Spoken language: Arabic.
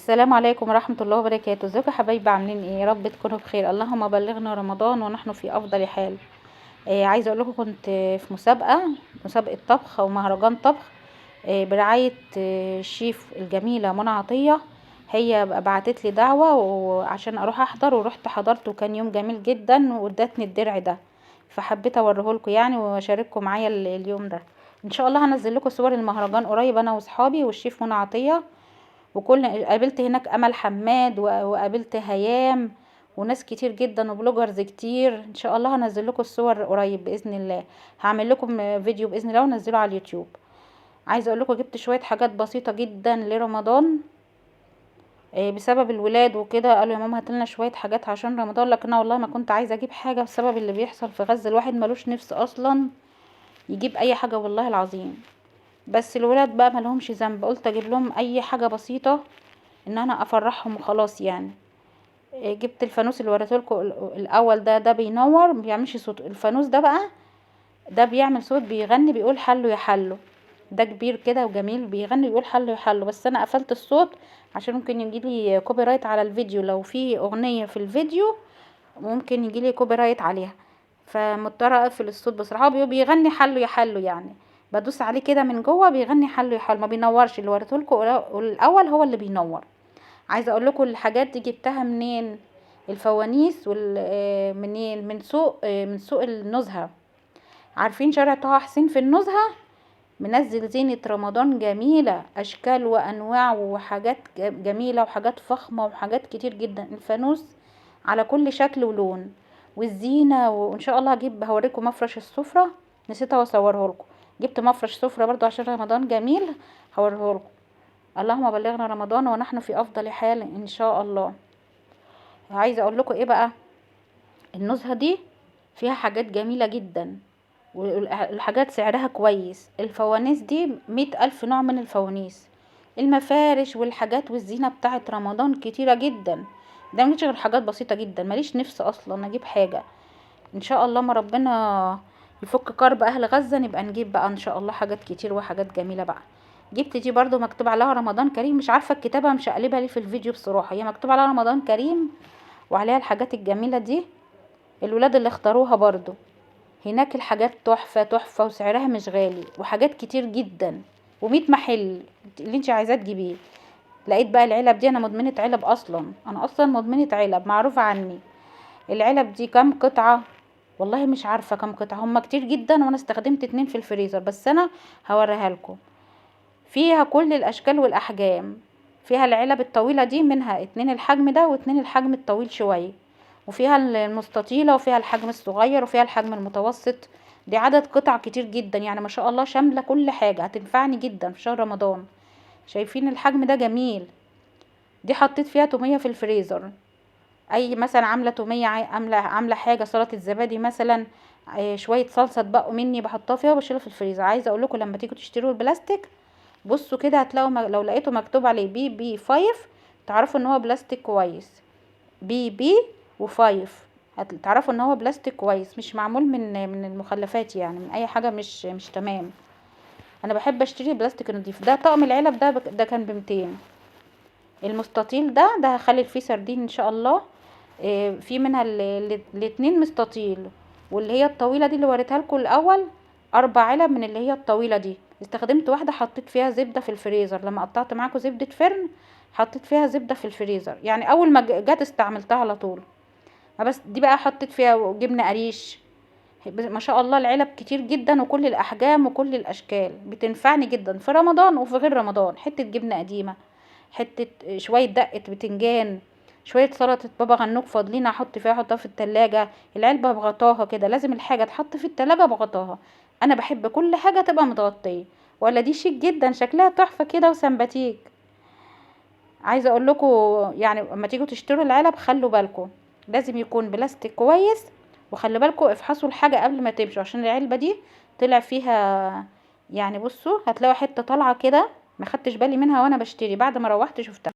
السلام عليكم ورحمة الله وبركاته. ازيكم يا حبايبي، عاملين ايه؟ يا رب تكونوا بخير. اللهم بلغنا رمضان ونحن في افضل حال. عايزه اقول لكم كنت في مسابقه طبخ او مهرجان طبخ برعايه الشيف الجميله منى عطيه. هي بعتت لي دعوه وعشان اروح احضر، ورحت حضرت وكان يوم جميل جدا، وادتني الدرع ده، فحبيت اوريه لكم يعني واشارككم معايا اليوم ده. ان شاء الله هنزل لكم صور المهرجان قريب، انا واصحابي والشيف منى عطيه، قابلت هناك امل حماد وقابلت هيام وناس كتير جدا وبلوجرز كتير. ان شاء الله هنزل لكم الصور قريب باذن الله، هعمل لكم فيديو باذن الله ونزله على اليوتيوب. عايزه اقول لكم جبت شويه حاجات بسيطه جدا لرمضان بسبب الولاد وكده، قالوا يا ماما هات لنا شويه حاجات عشان رمضان، لكن انا والله ما كنت عايزه اجيب حاجه بسبب اللي بيحصل في غزه. الواحد ملوش نفس اصلا يجيب اي حاجه والله العظيم، بس الولاد بقى ملهمش ذنب، قلت اجيب لهم اي حاجه بسيطه ان انا افرحهم وخلاص يعني. جبت الفانوس اللي وريتهولكوا الاول ده بينور، ما بيعملش صوت. الفانوس ده بقى ده بيعمل صوت، بيغني بيقول حلو يا حلو. ده كبير كده وجميل، بيغني بيقول حلو يا حلو، بس انا قفلت الصوت عشان ممكن يجيلي كوبي رايت على الفيديو. لو في اغنيه في الفيديو ممكن يجيلي كوبي رايت عليها، فمضطره اقفل الصوت. بصراحه هو بيغني حلو يا حلو يعني، بدوس عليه كده من جوه بيغني حلو يا حلو، ما بينورش. اللي وريتهولكوا الاول هو اللي بينور. عايزه اقول لكم الحاجات دي جبتها منين. الفوانيس منين؟ من سوق النزهه. عارفين شارع طه حسين في النزهه؟ منزل زينة رمضان جميلة، اشكال وانواع وحاجات جميلة وحاجات فخمة وحاجات كتير جدا. الفانوس على كل شكل ولون والزينة. وان شاء الله هوريكم مفرش السفرة، نسيت اصوره لكم. جبت مفرش سفرة برضو عشان رمضان جميل، هوريه لكم. اللهم بلغنا رمضان ونحن في افضل حال ان شاء الله. عايزه اقول لكم ايه بقى، النزهه دي فيها حاجات جميله جدا والحاجات سعرها كويس. الفوانيس دي 100,000 نوع من الفوانيس، المفارش والحاجات والزينه بتاعه رمضان كتيره جدا. ده مش غير حاجات بسيطه جدا، ماليش نفس اصلا اجيب حاجه. ان شاء الله ما ربنا يفك كرب اهل غزه نبقى نجيب بقى ان شاء الله حاجات كتير وحاجات جميله بقى. جبت دي برضو مكتوب عليها رمضان كريم، مش عارفه الكتابه مش قلبها ليه في الفيديو بصراحه، هي مكتوب عليها رمضان كريم وعليها الحاجات الجميله دي. الولاد اللي اختاروها برضو هناك، الحاجات تحفه تحفه وسعرها مش غالي وحاجات كتير جدا، و100 محل اللي انت عايزاه تجيبيه. لقيت بقى العلب دي، انا مدمنه علب اصلا، انا اصلا مدمنه علب معروفه عني. العلب دي كام قطعه؟ والله مش عارفه كام قطعه، هما كتير جدا وانا استخدمت 2 في الفريزر، بس انا هوريها لكم. فيها كل الاشكال والاحجام، فيها العلب الطويله دي منها 2 الحجم ده و2 الحجم الطويل شويه، وفيها المستطيله وفيها الحجم الصغير وفيها الحجم المتوسط. دي عدد قطع كتير جدا يعني، ما شاء الله شامله كل حاجه، هتنفعني جدا في شهر رمضان. شايفين الحجم ده جميل. دي حطيت فيها توميه في الفريزر، اي مثلا عامله توميه، عامله حاجه سلطه الزبادي مثلا، شويه صلصه اتبقوا مني بحطها فيها وبشيلها في الفريزر. عايزه اقول لكم لما تيجوا تشتروا البلاستيك بصوا كده هتلاقوا لو لقيتوا مكتوب عليه بي 5 تعرفوا ان هو بلاستيك كويس. بي و5 هتعرفوا ان هو بلاستيك كويس، مش معمول من المخلفات يعني، من اي حاجه مش تمام. انا بحب اشتري بلاستيك نضيف. ده طقم العلب ده كان ب200. المستطيل ده هخلي فيه سردين ان شاء الله. في منها الاتنين مستطيل، واللي هي الطويله دي اللي وريتها لكم الاول 4 علب من اللي هي الطويله دي. استخدمت واحده حطيت فيها زبده في الفريزر، لما قطعت معاكم زبده فرن حطيت فيها زبده في الفريزر يعني، اول ما جت استعملتها على طول. بس دي بقى حطيت فيها جبنه قريش. ما شاء الله العلب كتير جدا وكل الاحجام وكل الاشكال، بتنفعني جدا في رمضان وفي غير رمضان. حته جبنه قديمه، حته شويه دقه بتنجان، شويه سلطه بابا غنوج فاضلين احطها في التلاجة. العلبه بغطاها كده، لازم الحاجه تحط في التلاجة بغطاها. انا بحب كل حاجه تبقى متغطيه. ولا دي شيك جدا، شكلها تحفه كده وسمباتيك. عايزه اقول لكم يعني اما تيجوا تشتروا العلب خلوا بالكم لازم يكون بلاستيك كويس، وخلي بالكم افحصوا الحاجه قبل ما تمشوا، عشان العلبه دي طلع فيها يعني، بصوا هتلاقوا حته طالعه كده ما خدتش بالي منها وانا بشتري، بعد ما روحت شفتها.